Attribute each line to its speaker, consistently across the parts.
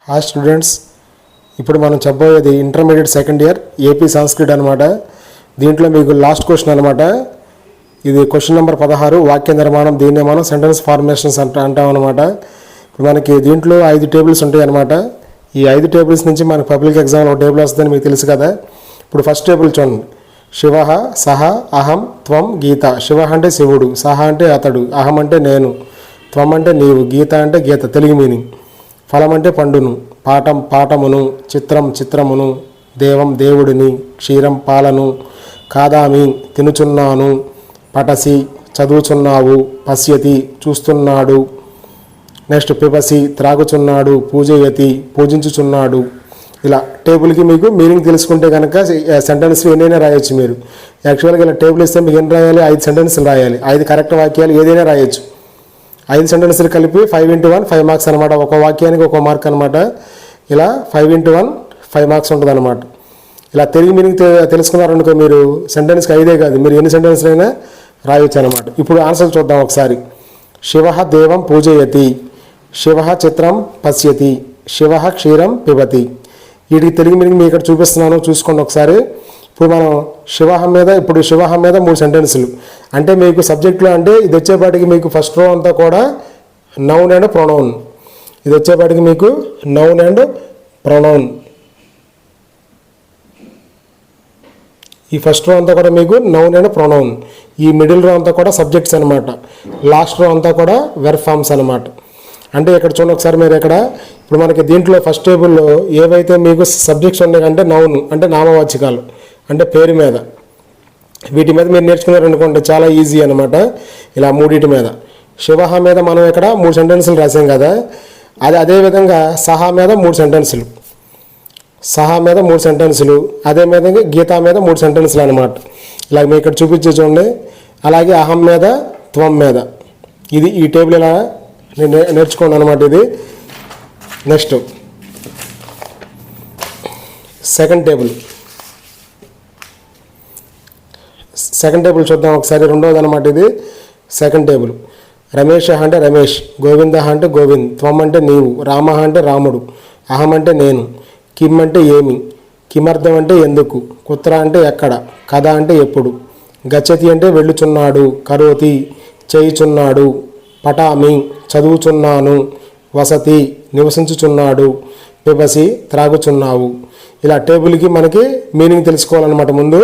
Speaker 1: Hi students, ఇప్పుడు మనం చెప్పబోయేది intermediate second year AP Sanskrit అనమాట. దీంట్లో మీకు లాస్ట్ క్వశ్చన్ అనమాట. ఇది క్వశ్చన్ నెంబర్ 16, వాక్య నిర్మాణం. దీన్నే మనం సెంటెన్స్ ఫార్మేషన్స్ అంటాం అనమాట. ఇప్పుడు మనకి దీంట్లో 5 టేబుల్స్ ఉంటాయి అనమాట. ఈ 5 టేబుల్స్ నుంచి మనకు పబ్లిక్ ఎగ్జామ్లో ఒక టేబుల్ వస్తుందని మీకు తెలుసు కదా. ఇప్పుడు ఫస్ట్ టేబుల్ చూడండి. శివ, సహ, అహం, త్వం, గీత. శివ అంటే శివుడు, సహ అంటే అతడు, అహం అంటే నేను, త్వం అంటే నీవు, గీత అంటే గీత తెలుగు మీనింగ్. ఫలం అంటే పండును, పాఠం పాఠమును, చిత్రం చిత్రమును, దేవం దేవుడిని, క్షీరం పాలను, కాదామి తినుచున్నాను, పటసి చదువుచున్నావు, పశ్యతి చూస్తున్నాడు, నెక్స్ట్ పిబసి త్రాగుచున్నాడు, పూజయతి పూజించుచున్నాడు. ఇలా టేబుల్కి మీకు మీనింగ్ తెలుసుకుంటే కనుక సెంటెన్స్ ఎన్నైనా రాయొచ్చు. మీరు యాక్చువల్గా ఇలా టేబుల్ ఇస్తే మీకు ఏం రాయాలి? 5 సెంటెన్స్లు రాయాలి. 5 కరెక్ట్ వాక్యాలు ఏదైనా రాయొచ్చు. 5 సెంటెన్స్లు కలిపి 5 into 1 5 మార్క్స్ అనమాట. ఒక వాక్యానికి ఒక మార్క్ అనమాట. ఇలా 5 into 1 5 మార్క్స్ ఉంటుంది అనమాట. ఇలా తెలుగు మీనింగ్ తెలుసుకున్నారనుకో మీరు సెంటెన్స్కి 5 కాదు, మీరు ఎన్ని సెంటెన్స్లు అయినా రాయొచ్చు అనమాట. ఇప్పుడు ఆన్సర్ చూద్దాం ఒకసారి. శివ దేవం పూజయతి, శివ చిత్రం పశ్యతి, శివ క్షీరం పిబతి. వీటికి తెలుగు మీనింగ్ మీకు ఇక్కడ చూపిస్తున్నాను, చూసుకోండి ఒకసారి. ఇప్పుడు మనం శివ మీద 3 సెంటెన్సులు. అంటే మీకు సబ్జెక్ట్లో అంటే ఇది వచ్చేపాటికి మీకు ఫస్ట్ రో అంతా కూడా నౌన్ అండ్ ప్రొనౌన్. ఇది వచ్చేపాటికి మీకు నౌన్ అండ్ ప్రొనౌన్. ఈ ఫస్ట్ రో అంతా కూడా మీకు నౌన్ అండ్ ప్రొనౌన్. ఈ మిడిల్ రో అంతా కూడా సబ్జెక్ట్స్ అనమాట. లాస్ట్ రో అంతా కూడా వెర్బ్ ఫార్మ్స్ అనమాట. అంటే ఇక్కడ చూడండి ఒకసారి మీరు ఇక్కడ. ఇప్పుడు మనకి దీంట్లో ఫస్ట్ టేబుల్లో ఏవైతే మీకు సబ్జెక్ట్స్ ఉన్నాయంటే నౌన్ అంటే నామవాచకాలు, అంటే పేరు మీద. వీటి మీద మీరు నేర్చుకున్నారనుకోండి చాలా ఈజీ అనమాట. ఇలా మూడింటి మీద. శివ మీద మనం ఇక్కడ 3 సెంటెన్సులు రాసాం కదా. అదేవిధంగా సహా మీద 3 సెంటెన్సులు, సహా మీద 3 సెంటెన్సులు, అదేవిధంగా గీత మీద 3 సెంటెన్సులు అనమాట. ఇలా మీకు ఇక్కడ చూపించే చూడండి. అలాగే అహం మీద, త్వం మీద. ఇది ఈ టేబుల్ ఇలా నేర్చుకోండి అనమాట. ఇది next second table. Second table చూద్దాం ఒకసారి. రెండవది అనమాట ఇది సెకండ్ టేబుల్. రమేష్ అంటే రమేష్, గోవింద అంటే గోవింద్, త్వం అంటే నీవు, రామ అంటే రాముడు, అహం అంటే నేను, కిమ్ అంటే ఏమి, కిమర్థం అంటే ఎందుకు, కుత్ర అంటే ఎక్కడ, కథ అంటే ఎప్పుడు, గచ్చతి అంటే వెళ్ళుచున్నాడు, కరోతి చేయుచున్నాడు, పటామి చదువుచున్నాను, వసతి నివసించుచున్నాడు, పిబసి త్రాగుచున్నావు. ఇలా టేబుల్కి మనకి మీనింగ్ తెలుసుకోవాలన్నమాట. ముందు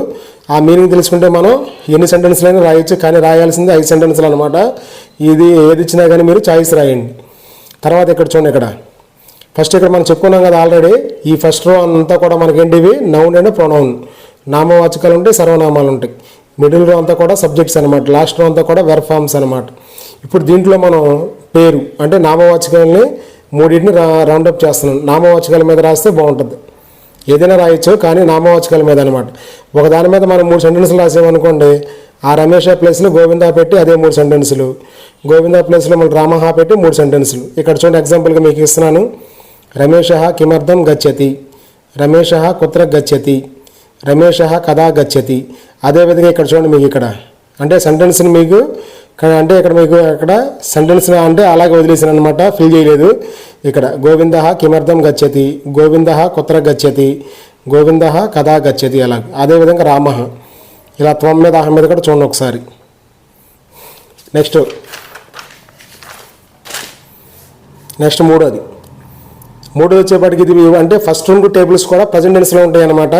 Speaker 1: ఆ మీనింగ్ తెలుసుకుంటే మనం ఎన్ని సెంటెన్స్లైనా రాయొచ్చు, కానీ రాయాల్సింది 5 సెంటెన్స్లు అనమాట. ఇది ఏది ఇచ్చినా కానీ మీరు చాయిస్ రాయండి. తర్వాత ఇక్కడ చూడండి. ఇక్కడ ఫస్ట్ ఇక్కడ మనం చెప్పుకున్నాం కదా ఆల్రెడీ. ఈ ఫస్ట్ రో అంతా కూడా మనకేంటివి నౌన్ అండ్ ప్రొనౌన్. నామవాచకాలు ఉంటాయి, సర్వనామాలు ఉంటాయి. మిడిల్ రో అంతా కూడా సబ్జెక్ట్స్ అనమాట. లాస్ట్ రో అంతా కూడా వెర్బ్ ఫార్మ్స్ అనమాట. ఇప్పుడు దీంట్లో మనం పేరు అంటే నామవాచకాలని 3ని రౌండప్ చేస్తున్నాం. నామవాచకాల మీద రాస్తే బాగుంటుంది. ఏదైనా రాయొచ్చు, కానీ నామవాచకాల మీద అనమాట. ఒక దాని మీద మనం 3 సెంటెన్సులు రాసామనుకోండి. ఆ రమేష ప్లేస్లో గోవిందా పెట్టి అదే 3 సెంటెన్సులు, గోవిందా ప్లేస్లో మళ్ళీ రామహ పెట్టి 3 సెంటెన్సులు. ఇక్కడ చూడండి ఎగ్జాంపుల్గా మీకు ఇస్తున్నాను. రమేష కిమర్థం గచ్చతి, రమేష కుత్ర గచ్చతి, రమేష కథా గచ్చతి. అదేవిధంగా ఇక్కడ చూడండి మీకు ఇక్కడ అంటే సెంటెన్స్ని మీకు అంటే ఇక్కడ మీకు అక్కడ సెంటెన్స్ అంటే అలాగే వదిలేసాను అనమాట, ఫిల్ చేయలేదు. ఇక్కడ గోవింద కిమర్థం గచ్చతి, గోవింద కుత్ర గచ్చతి, గోవింద కథా గచ్చతి. అలా అదేవిధంగా రామ. ఇలా త్వం మీద అహం మీద కూడా చూడండి ఒకసారి. నెక్స్ట్ మూడోది వచ్చేపాటికి ఇది అంటే ఫస్ట్ 2 టేబుల్స్ కూడా ప్రజెంట్ టెన్స్లో ఉంటాయి అనమాట.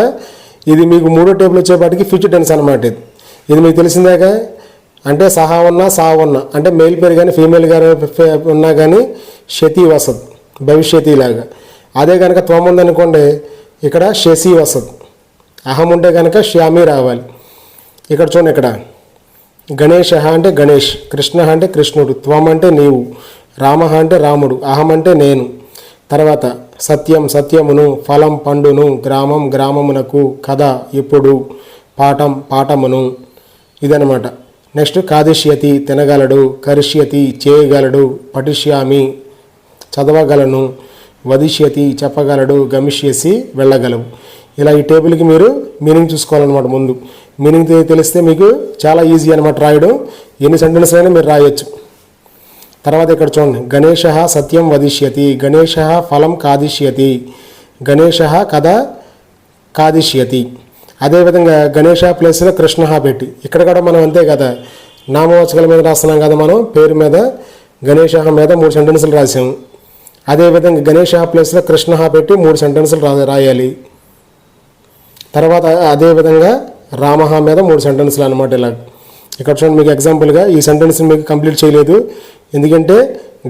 Speaker 1: ఇది మీకు 3వ టేబుల్ వచ్చేపాటికి ఫ్యూచర్ టెన్స్ అనమాట. ఇది మీకు తెలిసిందాక. అంటే సహా ఉన్నా సా ఉన్నా అంటే మేల్ పేరు కానీ ఫీమేల్ గారు ఉన్నా కానీ శతి వసత్ భవిష్యత్తు లాగా. అదే కనుక త్వం ఉందనుకోండి ఇక్కడ శశి వసత్. అహం ఉంటే కనుక శ్యామి రావాలి. ఇక్కడ చూడండి. ఇక్కడ గణేష్ అంటే గణేష్, కృష్ణ అంటే కృష్ణుడు, త్వం అంటే నీవు, రామ అంటే రాముడు, అహం అంటే నేను. తర్వాత సత్యం సత్యమును, ఫలం పండును, గ్రామం గ్రామమునకు, కథ ఇప్పుడు, పాఠం పాఠమును. ఇదనమాట. నెక్స్ట్ కాదిష్యతి తినగలడు, కరిష్యతి చేయగలడు, పఠిష్యామి చదవగలను, వదిష్యతి చెప్పగలడు, గమిష్యసి వెళ్ళగలవు. ఇలా ఈ టేబుల్కి మీరు మీనింగ్ చూసుకోవాలన్నమాట. ముందు మీనింగ్ తెలిస్తే మీకు చాలా ఈజీ అనమాట రాయడం. ఎన్ని సెంటెన్స్లైనా మీరు రాయొచ్చు. తర్వాత ఇక్కడ చూడండి, గణేశ సత్యం వదిష్యతి, గణేశ ఫలం కాదిష్యతి, గణేశ కథ కాదిష్యతి. అదేవిధంగా గణేశ ప్లేస్లో కృష్ణ పెట్టి, ఇక్కడ కూడా మనం అంతే కదా, నామవాచకాల మీద రాస్తున్నాం కదా, మనం పేరు మీద గణేశ మీద 3 సెంటెన్సులు రాసాము. అదేవిధంగా గణేశ ప్లేస్లో కృష్ణ పెట్టి 3 సెంటెన్సులు రాయాలి. తర్వాత అదేవిధంగా రామ మీద 3 సెంటెన్సులు అనమాట. ఇలా ఇక్కడ చూడండి, మీకు ఎగ్జాంపుల్గా ఈ సెంటెన్స్ మీకు కంప్లీట్ చేయలేదు, ఎందుకంటే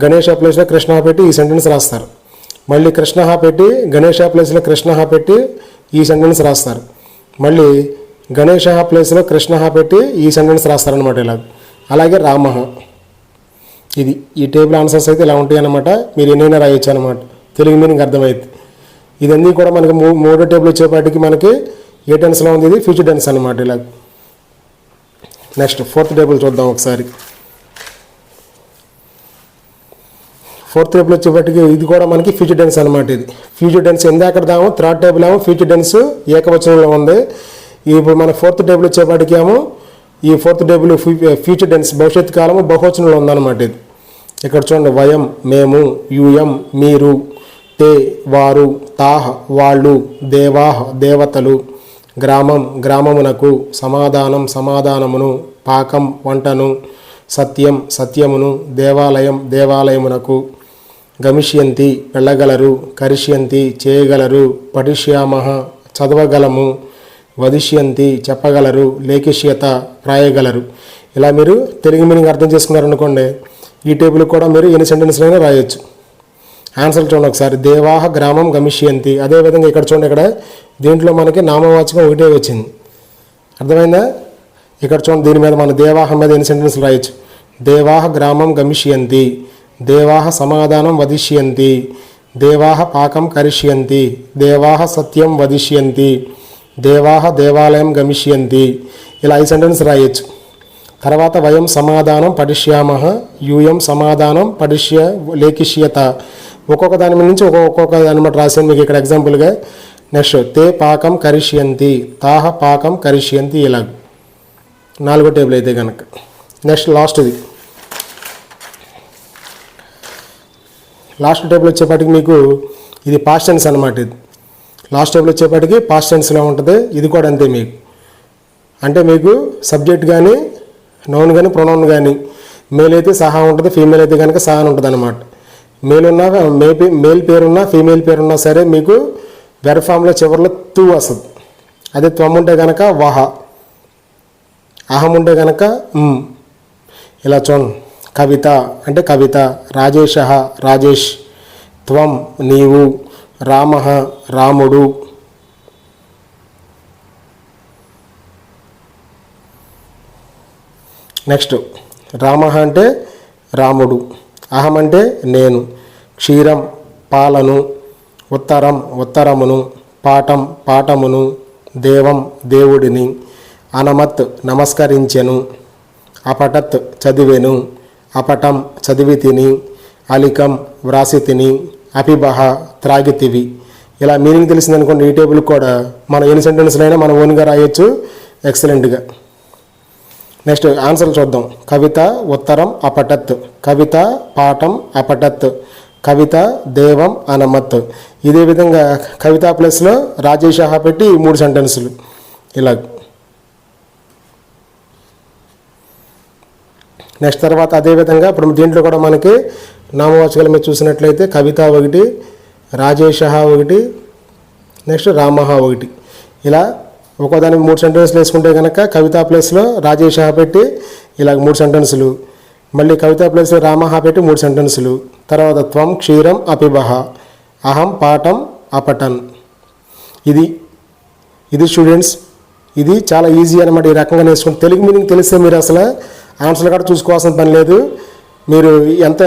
Speaker 1: గణేశ ప్లేస్లో కృష్ణ పెట్టి ఈ సెంటెన్స్ రాస్తారు. మళ్ళీ కృష్ణ పెట్టి గణేశ ప్లేస్లో కృష్ణ పెట్టి ఈ సెంటెన్స్ రాస్తారు. మళ్ళీ గణేశ ప్లేస్లో కృష్ణ పెట్టి ఈ సెంటెన్స్ రాస్తారనమాట. ఇలా అలాగే రామ. ఇది ఈ టేబుల్ ఆన్సర్స్ అయితే ఇలా ఉంటాయి అన్నమాట. మీరు ఎన్నైనా రాయొచ్చు అనమాట, తెలుగు మీనింగ్ అర్థమైతే. ఇదన్నీ కూడా మనకి 3వ టేబుల్ వచ్చేపాటికి మనకి ఏ టెన్స్లో ఉంది, ఇది ఫ్యూచర్ టెన్స్ అనమాట. ఇలా నెక్స్ట్ 4th టేబుల్ చూద్దాం ఒకసారి. 4th టేబుల్ వచ్చేపాటికి ఇది కూడా మనకి ఫ్యూచర్ టెన్స్ అనమాట. ఇది ఫ్యూచర్ టెన్స్ ఎందాక దాము 3rd టేబుల్ ఏమో ఫ్యూచర్ టెన్స్ ఏకవచనంలో ఉంది. ఇప్పుడు మన 4th టేబుల్ వచ్చేపాటికి ఏమో ఈ 4th టేబుల్ ఫ్యూచర్ టెన్స్ భవిష్యత్తు కాలము బహువచనంలో ఉందన్నమాట. ఇది ఇక్కడ చూడండి, వయం మేము, యూయం మీరు, తే వారు, తాహ వాళ్ళు, దేవాహ దేవతలు, గ్రామం గ్రామమునకు, సమాధానం సమాధానమును, పాకం వంటను, సత్యం సత్యమును, దేవాలయం దేవాలయమునకు, గమిష్యంతి వెళ్ళగలరు, కరిష్యంతి చేయగలరు, పఠిష్యామః చదవగలము, వదిష్యంతి చెప్పగలరు, లేఖిష్యత రాయగలరు. ఇలా మీరు తెలుగు మీనింగ్ అర్థం చేసుకున్నారనుకోండి, ఈ టేబుల్ కూడా మీరు ఎన్ని సెంటెన్స్లైనా రాయొచ్చు. ఆన్సర్ చూడండి ఒకసారి, దేవాహ గ్రామం గమిష్యంతి. అదేవిధంగా ఇక్కడ చూడండి, ఇక్కడ దీంట్లో మనకి నామవాచకం ఒకటే వచ్చింది, అర్థమైందా? ఇక్కడ చూడండి, దీని మీద మన దేవాహ మీద ఎన్ని సెంటెన్స్లు రాయొచ్చు. దేవాహ గ్రామం గమిష్యంతి, దేవాహ సమాధానం వదిష్యంతి, దేవాహ పాకం కరిష్యంతి, దేవాహ సత్యం వదిష్యంతి, దేవాహ దేవాలయం గమిష్యంతి. ఇలా 5 సెంటెన్స్ రాయొచ్చు. తర్వాత వయం సమాధానం పఠిష్యామః, యూయం సమాధానం లేఖిష్యత. ఒక్కొక్క దాని నుంచి ఒక్కొక్క దాని బట్టి రాసాను మీకు ఇక్కడ ఎగ్జాంపుల్గా. నెక్స్ట్ తే పాకం కరిష్యంతి, తాహ పాకం కరిష్యంతి. ఇలా 4వ టేబుల్ అయితే కనుక. నెక్స్ట్ లాస్ట్ టేబుల్ వచ్చేపాటికి మీకు ఇది పాస్ట్ టెన్స్ అనమాట. ఇది లాస్ట్ టేబుల్ వచ్చేపాటికి పాస్ట్ టెన్స్లో ఉంటుంది. ఇది కూడా అంతే మీకు, అంటే మీకు సబ్జెక్ట్ కానీ నౌన్ కానీ ప్రొనౌన్ కానీ, మేల్ అయితే సహా ఉంటుంది, ఫీమేల్ అయితే కనుక సహా అని ఉంటుంది అనమాట. మేల్ పేరున్నా ఫీమేల్ పేరున్నా సరే మీకు వెర్బ్ ఫామ్లో చివరిలో తూ వస్తుంది. అదే త్వం ఉంటే కనుక వహ, అహం ఉంటే కనుక ఇలా చూడండి. కవిత అంటే కవిత, రాజేశ రాజేష్, త్వం నీవు, రామ రాముడు. నెక్స్ట్ రామ అంటే రాముడు, అహం అంటే నేను, క్షీరం పాలను, ఉత్తరం ఉత్తరమును, పాఠం పాఠమును, దేవం దేవుడిని, అనమత్ నమస్కరించెను, అపటత్ చదివెను, అపటం చదివి తిని, అలికం వ్రాసి తిని, అపిబహ త్రాగితివి. ఇలా మీనింగ్ తెలిసిందనుకోండి, ఈ టేబుల్ కూడా మనం ఎన్ని సెంటెన్స్లైనా మనం ఓన్గా రాయొచ్చు ఎక్సలెంట్గా. నెక్స్ట్ ఆన్సర్ చూద్దాం. కవిత ఉత్తరం అపటత్, కవిత పాఠం అపటత్, కవిత దేవం అనమత్. ఇదే విధంగా కవిత ప్లస్లో రాజేష పెట్టి 3 సెంటెన్సులు ఇలా. నెక్స్ట్ తర్వాత అదేవిధంగా ఇప్పుడు దీంట్లో కూడా మనకి నామవాచకాల మీద చూసినట్లయితే కవిత ఒకటి, రాజేష ఒకటి, నెక్స్ట్ రామ ఒకటి. ఇలా ఒక్కోదానికి 3 సెంటెన్స్లు వేసుకుంటే కనుక కవిత ప్లేస్లో రాజేష పెట్టి ఇలా 3 సెంటెన్సులు, మళ్ళీ కవిత ప్లేస్లో రామ పెట్టి 3 సెంటెన్సులు. తర్వాత త్వం క్షీరం అపిబహ, అహం పాఠం అపటన్. ఇది స్టూడెంట్స్, ఇది చాలా ఈజీ అనమాట. ఈ రకంగా నేర్చుకుంటే తెలుగు మీనింగ్ తెలిస్తే మీరు అసలు ఆన్సర్లు కూడా చూసుకోవాల్సిన పని లేదు. మీరు ఎంత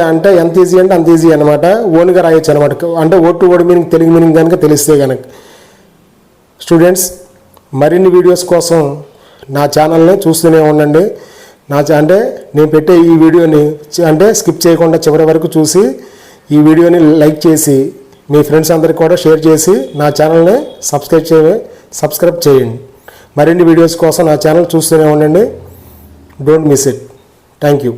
Speaker 1: ఈజీ అంటే అంత ఈజీ అనమాట. ఓన్గా రాయొచ్చు అనమాట. అంటే word to word meaning Telugu meaning కనుక తెలిస్తే కనుక. స్టూడెంట్స్, మరిన్ని వీడియోస్ కోసం నా ఛానల్ని చూస్తూనే ఉండండి. అంటే నేను పెట్టే ఈ వీడియోని అంటే స్కిప్ చేయకుండా చివరి వరకు చూసి ఈ వీడియోని లైక్ చేసి మీ ఫ్రెండ్స్ అందరికీ కూడా షేర్ చేసి నా ఛానల్ని సబ్స్క్రైబ్ చేయండి. మరిన్ని వీడియోస్ కోసం నా ఛానల్ చూస్తూనే ఉండండి. Don't miss it. Thank you.